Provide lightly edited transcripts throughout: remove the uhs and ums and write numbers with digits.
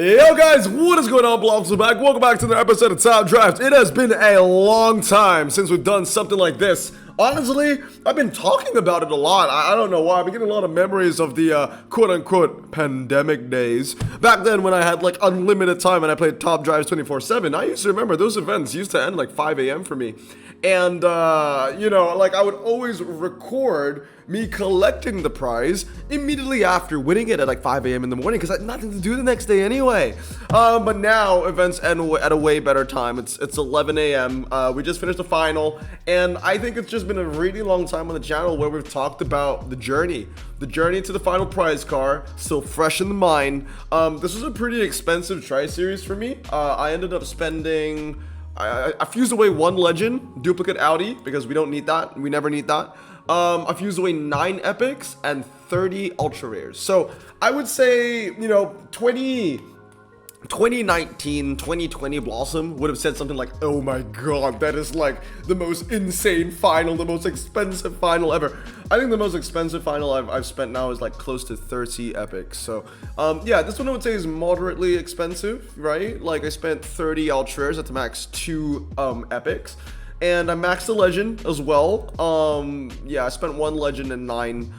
Yo guys, what is going on? Blobs are back. Welcome back to another episode of Top Draft. It has been a long time since we've done something like this. Honestly, I've been talking about it a lot. I don't know why. I've been getting a lot of memories of the quote-unquote pandemic days. Back then when I had like unlimited time and I played Top Drives 24/7, I used to remember those events used to end like 5 a.m. for me. And, you know, like I would always record me collecting the prize immediately after winning it at like 5 a.m. in the morning because I had nothing to do the next day anyway. But now events end at a way better time. It's 11 a.m. We just finished the final, and I think it's just been a really long time on the channel where we've talked about the journey to the final prize car, still fresh in the mind. This was a pretty expensive try series for me. I ended up spending... I fused away one legend, duplicate Audi, because we don't need that. We never need that. I fused away 9 epics and 30 ultra rares. So I would say, you know, 2019, 2020 Blossom would have said something like, oh my god, that is like the most insane final, the most expensive final ever. I think the most expensive final I've spent now is like close to 30 epics. So yeah, this one I would say is moderately expensive, right? Like I spent 30 ultras at the max 2 epics. And I maxed the legend as well. Yeah, I spent 1 legend and 9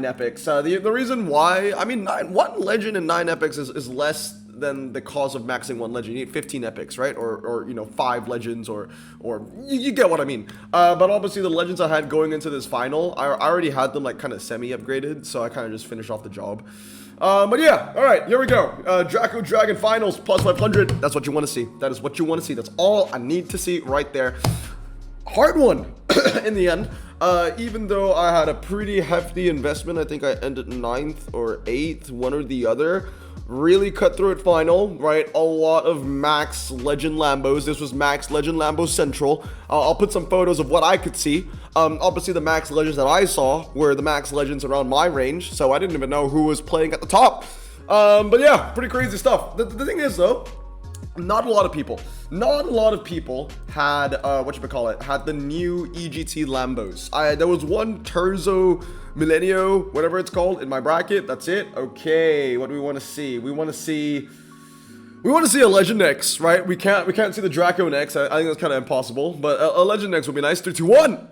epics. The reason why, I mean, 1 legend and 9 epics is less than the cost of maxing 1 legend. You need 15 epics, right? Or you know, 5 legends, or you get what I mean. But obviously the legends I had going into this final, I already had them like kind of semi-upgraded, so I kind of just finished off the job. But yeah, all right, here we go. Draco Dragon finals plus 500. That's what you want to see. That is what you want to see. That's all I need to see right there. Hard one in the end. Even though I had a pretty hefty investment, I think I ended 9th or 8th, one or the other. Really cutthroat final, right? A lot of max legend Lambos. This was max legend Lambo Central. I'll put some photos of what I could see. Obviously the max legends that I saw were the max legends around my range, so I didn't even know who was playing at the top. But yeah, pretty crazy stuff. The thing is though, not a lot of people had had the new EGT Lambos. There was one Terzo Millenio, whatever it's called, in my bracket. That's it. Okay, what do we want to see? We want to see a Legend X, right? We can't see the Draco X. I think that's kind of impossible, but a Legend X would be nice. 3, 2, 1.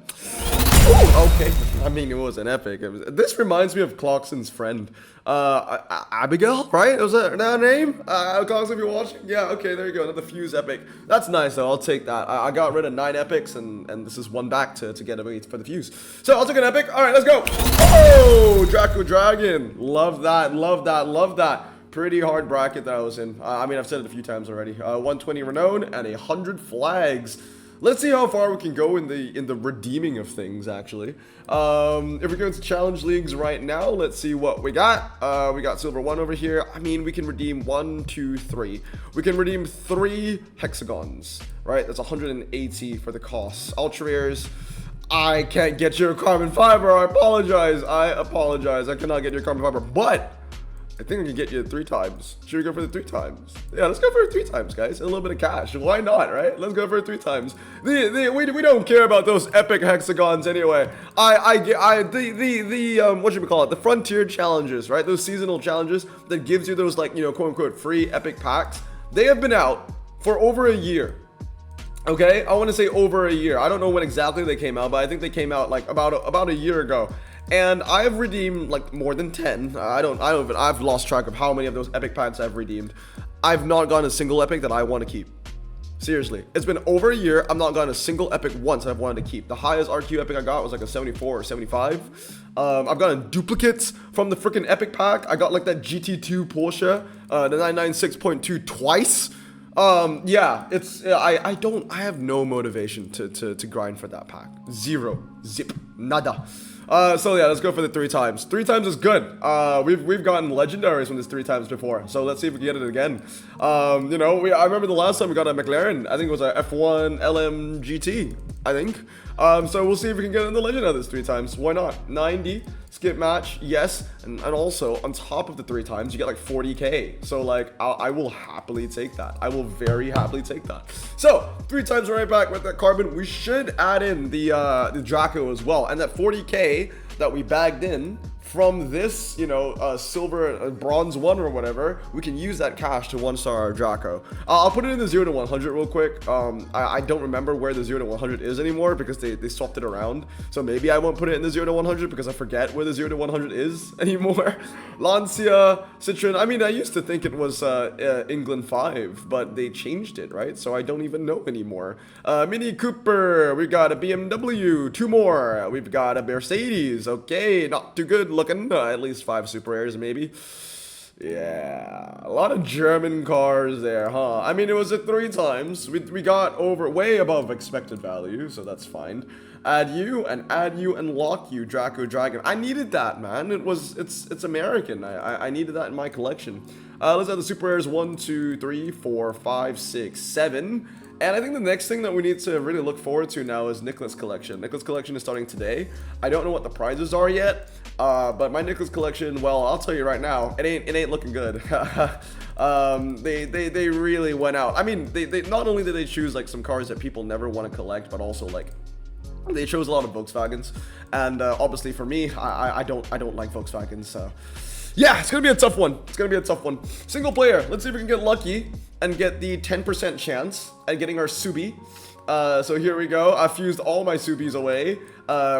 Ooh, okay. I mean, it was an epic. This reminds me of Clarkson's friend, Abigail, right? Was that her name? Clarkson, if you're watching, yeah. Okay, there you go. Another fuse epic. That's nice though. I'll take that. I got rid of 9 epics, and this is 1 back to get away for the fuse. So I'll take an epic. All right, let's go. Oh, Draco Dragon. Love that. Love that. Love that. Pretty hard bracket that I was in. I mean, I've said it a few times already. 120 renown and 100 flags. Let's see how far we can go in the redeeming of things, actually. If we go into challenge leagues right now, let's see what we got. We got silver 1 over here. I mean, we can redeem 1, 2, 3. We can redeem 3 hexagons, right? That's 180 for the cost. Ultra rares. I can't get your carbon fiber. I apologize. I cannot get your carbon fiber, but I think I can get you 3 times. Should we go for the 3 times? Yeah, let's go for it 3 times, guys. A little bit of cash. Why not, right? Let's go for it 3 times. We don't care about those epic hexagons anyway. The frontier challenges, right? Those seasonal challenges that gives you those, like, you know, quote unquote free epic packs. They have been out for over a year. Okay, I want to say over a year. I don't know when exactly they came out, but I think they came out like about a year ago. And I've redeemed like more than 10. I've lost track of how many of those epic packs I've redeemed. I've not gotten a single epic that I want to keep. Seriously, it's been over a year. I've not gotten a single epic once I've wanted to keep. The highest RQ epic I got was like a 74 or 75. I've gotten duplicates from the freaking epic pack. I got like that GT2 Porsche, the 996.2 twice. Yeah, I have no motivation to grind for that pack. Zero, zip, nada. So yeah, let's go for the 3 times. 3 times is good. We've gotten legendaries from this 3 times before, so let's see if we can get it again. You know, I remember the last time we got a McLaren. I think it was a F1 LM GT, I think. So we'll see if we can get in the legend of this 3 times. Why not? 90, skip match, yes. And also, on top of the 3 times, you get like 40k. So like, I will happily take that. I will very happily take that. So, 3 times right back with that carbon. We should add in the Draco as well. And that 40k that we bagged in from this, you know, silver, bronze 1 or whatever, we can use that cash to 1-star our Draco. I'll put it in the 0 to 100 real quick. I don't remember where the 0 to 100 is anymore because they swapped it around. So maybe I won't put it in the 0 to 100 because I forget where the 0 to 100 is anymore. Lancia, Citroen, I mean, I used to think it was England 5, but they changed it, right? So I don't even know anymore. Mini Cooper, we got a BMW, 2 more. We've got a Mercedes, okay, not too good looking, at least 5 super rares maybe. Yeah, a lot of German cars there, huh? I mean, it was at 3 times. We got over way above expected value, so that's fine. Add you and lock you, Draco Dragon. I needed that, man. It's American. I needed that in my collection. Let's add the super rares 1, 2, 3, 4, 5, 6, 7. And I think the next thing that we need to really look forward to now is Nicholas Collection. Nicholas Collection is starting today. I don't know what the prizes are yet, but my Nicholas Collection, well, I'll tell you right now, it ain't looking good. They really went out. I mean, they not only did they choose like some cars that people never want to collect, but also like they chose a lot of Volkswagens. And obviously for me, I don't like Volkswagens, so yeah, it's gonna be a tough one. It's gonna be a tough one. Single player. Let's see if we can get lucky and get the 10% chance at getting our Subi. So here we go. I've fused all my Subis away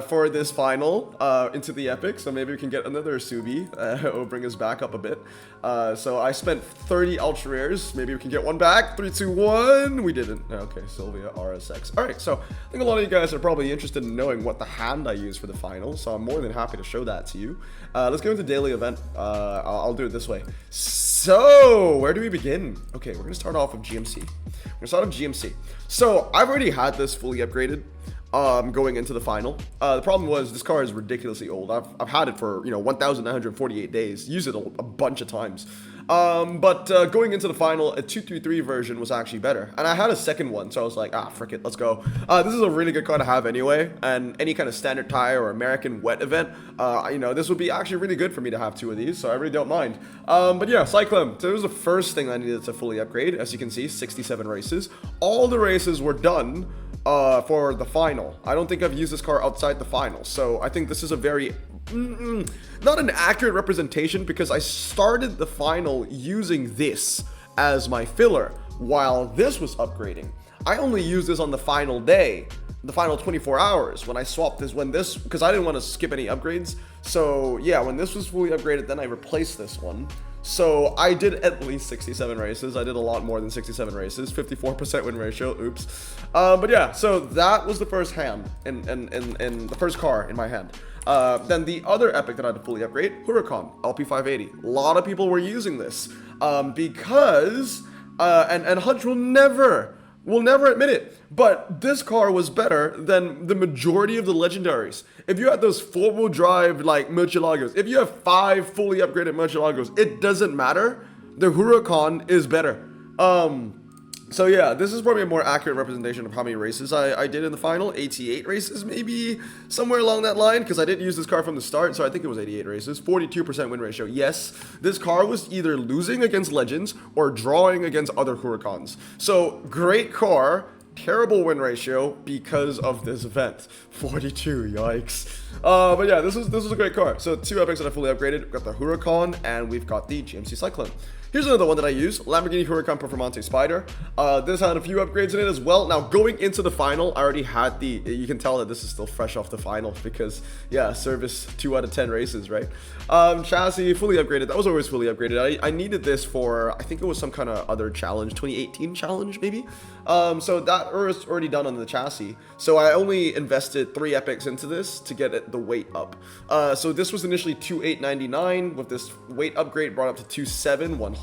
for this final into the epic. So maybe we can get another Subi. It'll bring us back up a bit. So I spent 30 ultra rares. Maybe we can get one back. 3, 2, 1. We didn't. Okay, Sylvia RSX. All right, so I think a lot of you guys are probably interested in knowing what the hand I use for the final. So I'm more than happy to show that to you. Let's go into daily event. I'll do it this way. So where do we begin? Okay, we're gonna start off with GMC. We're gonna start off GMC. So I've already had this fully upgraded going into the final. The problem was this car is ridiculously old. I've had it for, you know, 1,948 days. Used it a bunch of times. But going into the final, a 233 version was actually better. And I had a second one, so I was like, frick it, let's go. This is a really good car to have anyway. And any kind of standard tire or American wet event, you know, this would be actually really good for me to have 2 of these, so I really don't mind. But yeah, Cyclone. So it was the first thing I needed to fully upgrade. As you can see, 67 races. All the races were done for the final. I don't think I've used this car outside the final, so I think this is a very not an accurate representation because I started the final using this as my filler while this was upgrading. I only used this on the final day, the final 24 hours when I swapped this, because I didn't want to skip any upgrades. So yeah, when this was fully upgraded, then I replaced this one. So I did at least 67 races. I did a lot more than 67 races, 54% win ratio, oops. But yeah, so that was the first hand in the first car in my hand. Then the other epic that I had to fully upgrade, Huracan LP580. A lot of people were using this because, and Hutch will never admit it, but this car was better than the majority of the legendaries. If you had those 4-wheel drive like Murcielagos, if you have 5 fully upgraded Murcielagos, it doesn't matter. The Huracan is better. So yeah, this is probably a more accurate representation of how many races I did in the final. 88 races, maybe somewhere along that line, because I didn't use this car from the start, so I think it was 88 races. 42% win ratio. Yes, this car was either losing against Legends or drawing against other Huracans. So great car, terrible win ratio because of this event. 42, yikes. But yeah, this was a great car. So 2 epics that I fully upgraded. We've got the Huracan and we've got the GMC Cyclone. Here's another one that I use, Lamborghini Huracan Performante Spider. This had a few upgrades in it as well. Now, going into the final, I already had you can tell that this is still fresh off the final because, yeah, service 2 out of 10 races, right? Chassis, fully upgraded. That was always fully upgraded. I needed this for, I think it was some kind of other challenge, 2018 challenge, maybe? So that was already done on the chassis. So I only invested 3 epics into this to get the weight up. So this was initially 2,899 with this weight upgrade brought up to 2,700.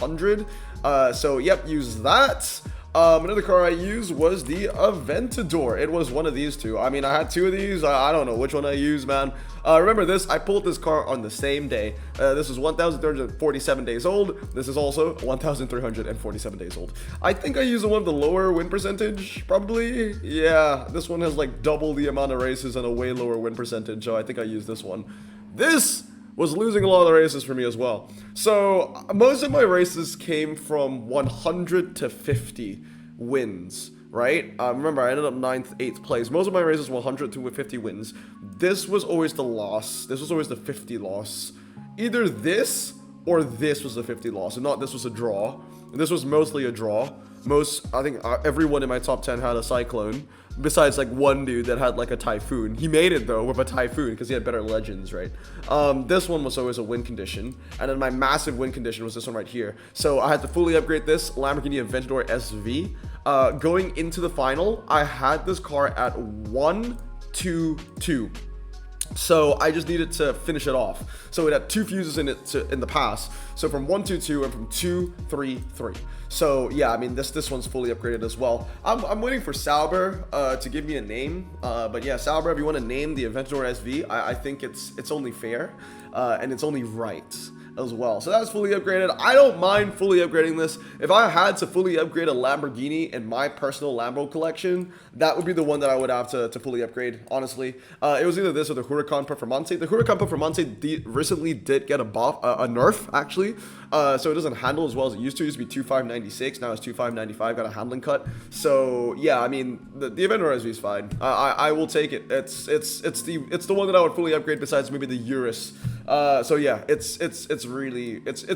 So yep, use that. Another car I used was the Aventador. It was one of these 2. I mean, I had 2 of these. I don't know which one I used, man. Remember this, I pulled this car on the same day. This was 1,347 days old. This is also 1,347 days old. I think I used one of the lower win percentage, probably. Yeah, this one has like double the amount of races and a way lower win percentage, so I think I used this one. This was losing a lot of the races for me as well. So most of my races came from 100 to 50 wins, right? Remember, I ended up 9th, 8th place. Most of my races were 100 to 50 wins. This was always the loss. This was always the 50 loss. Either this or this was a 50 loss, and not this was a draw. This was mostly a draw. I think everyone in my top 10 had a cyclone, besides like one dude that had like a typhoon. He made it though with a typhoon because he had better legends, right? This one was always a win condition, and then my massive win condition was this one right here. So I had to fully upgrade this Lamborghini Aventador SV. Going into the final, I had this car at 122. So I just needed to finish it off. So it had 2 fuses in it in the pass. So from 122 and from 233. So yeah, I mean this one's fully upgraded as well. I'm waiting for Sauber to give me a name. But yeah, Sauber, if you want to name the Aventador SV, I think it's only fair, and it's only right as well. So that's fully upgraded. I don't mind fully upgrading this. If I had to fully upgrade a Lamborghini in my personal Lambo collection, that would be the one that I would have to fully upgrade, honestly. It was either this or the Huracan Performante. The Huracan Performante recently did get a buff, a nerf, actually. So it doesn't handle as well as it used to. It used to be 2596, now it's 2595, got a handling cut. So yeah, I mean, the Aventador SV is fine. I will take it. It's the one that I would fully upgrade besides maybe the Urus. So yeah, it's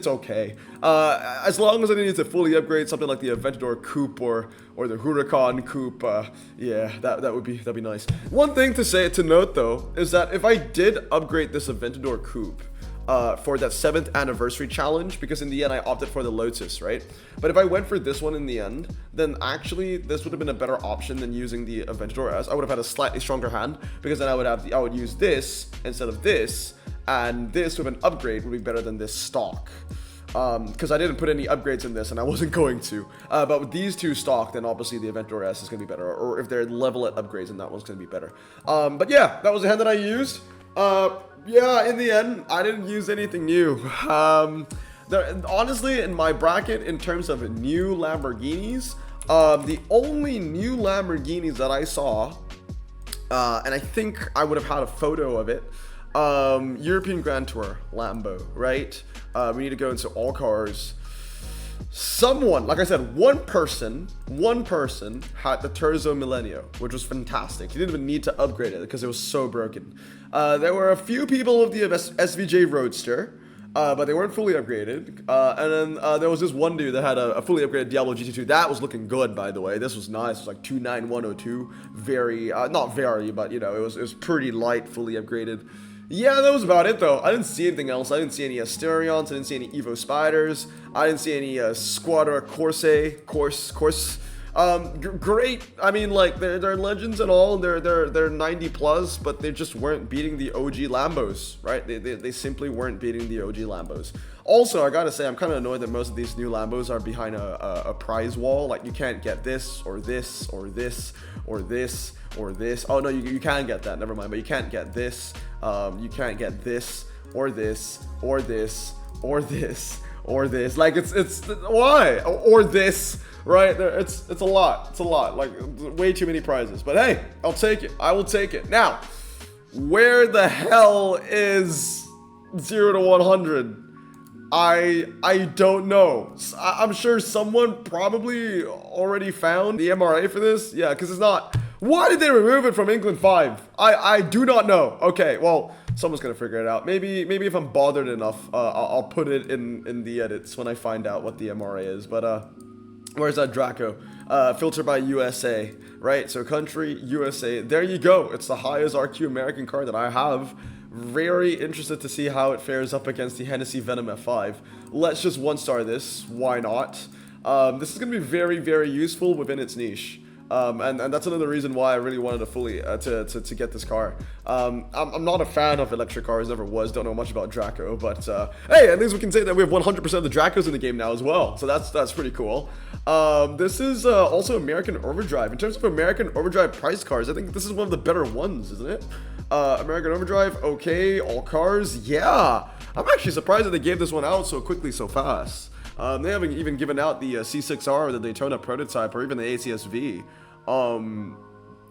okay. As long as I need to fully upgrade something like the Aventador Coupe or the Huracan Coupe, yeah, that'd be nice. One thing to note though is that if I did upgrade this Aventador Coupe for that 7th anniversary challenge, because in the end I opted for the Lotus, right? But if I went for this one in the end, then actually this would have been a better option than using the Aventador S. I would have had a slightly stronger hand, because then I would use this instead of this, and this with an upgrade would be better than this stock. Because I didn't put any upgrades in this and I wasn't going to. But with these two stock, then obviously the Aventador S is going to be better. Or if they're level at upgrades, then that one's going to be better. But yeah, that was the hand that I used. Yeah, in the end, I didn't use anything new. Honestly, in my bracket, in terms of new Lamborghinis, the only new Lamborghinis that I saw, and I think I would have had a photo of it, European Grand Tour Lambo, right? We need to go into all cars. Someone, like I said, one person had the Terzo Millennio, which was fantastic. He didn't even need to upgrade it because it was so broken. There were a few people of the SVJ Roadster, but they weren't fully upgraded. And then there was this one dude that had a fully upgraded Diablo GT2. That was looking good, by the way. This was nice. It was like 29102. Very, not very, but you know, it was pretty light, fully upgraded. Yeah, that was about it though. I didn't see anything else. I didn't see any Asterions. I didn't see any Evo Spiders. I didn't see any Squadra Corse. Great. I mean, like they're legends and all. They're 90 plus, but they just weren't beating the OG Lambos, right? They simply weren't beating the OG Lambos. Also, I gotta say, I'm kind of annoyed that most of these new Lambos are behind a prize wall. Like you can't get this or this or this or this or this. Oh no, you can get that. Never mind. But you can't get this. You can't get this or this or this or this or this. Like it's why or this, right? It's a lot. It's a lot. Like way too many prizes. But hey, I'll take it. I will take it. Now, where the hell is 0 to 100? I don't know. I'm sure someone probably already found the MRA for this. Yeah, because it's not. Why did they remove it from England 5? I do not know. Okay, well, someone's gonna figure it out. Maybe if I'm bothered enough, I'll put it in the edits when I find out what the MRA is. But where's that Draco? Filter by USA, right? So country USA. There you go. It's the highest RQ American car that I have. Very interested to see how it fares up against the Hennessy Venom F5. Let's just 1-star this. Why not? This is going to be very, very useful within its niche. And that's another reason why I really wanted to fully to get this car. I'm not a fan of electric cars, never was. Don't know much about Draco, but hey, at least we can say that we have 100% of the Dracos in the game now as well. So that's pretty cool. This is also American Overdrive. In terms of American Overdrive price cars, I think this is one of the better ones, isn't it? American Overdrive, okay. All cars, yeah. I'm actually surprised that they gave this one out so quickly, so fast. They haven't even given out the C6R, the Daytona prototype, or even the ACSV.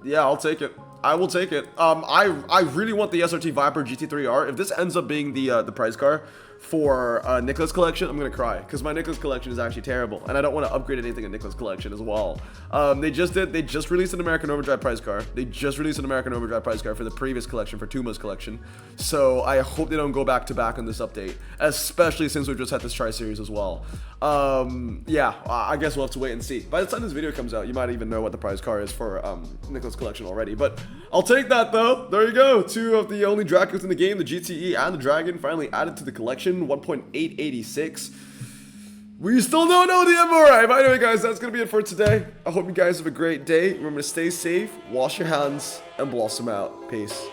Yeah, I'll take it. I will take it. I really want the SRT Viper GT3R. If this ends up being the prize car for Nicholas collection, I'm gonna cry because my Nicholas collection is actually terrible, and I don't want to upgrade anything in Nicholas collection as well. They just released an American Overdrive prize car. They just released an American Overdrive prize car for the previous collection, for Tuma's collection. So I hope they don't go back to back on this update, especially since we've just had this tri-series as well. Yeah, I guess we'll have to wait and see. By the time this video comes out, you might even know what the prize car is for Nicholas collection already, but I'll take that though. There you go. Two of the only Dracos in the game, the GTE and the Dragon, finally added to the collection. 1.886. We still don't know the MRI. But anyway, guys, that's gonna be it for today. I hope you guys have a great day. Remember to stay safe, wash your hands, and blossom out. Peace.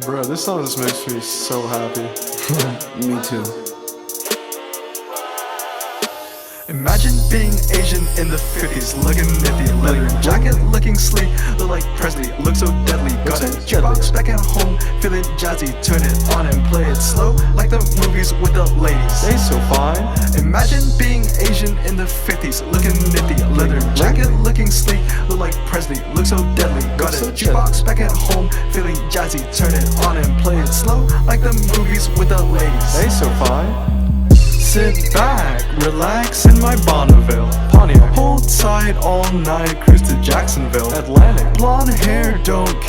Bro, this song just makes me so happy. Me too. Imagine being Asian in the 50s, looking nifty, leather jacket, looking sleek, look like Presley, look so deadly. Got a jukebox back at home, feeling jazzy, turn it on and play it slow, like the movies with the ladies. They so fine. Imagine being Asian in the 50s, looking nifty, leather jacket, looking sleek, look like Presley, look so deadly. Got a jukebox back at home, feeling jazzy, turn it on and play it slow, like the movies with the ladies. They so fine. Sit back, relax in my Bonneville Pontiac. Hold tight all night, cruise to Jacksonville Atlantic. Blonde hair, don't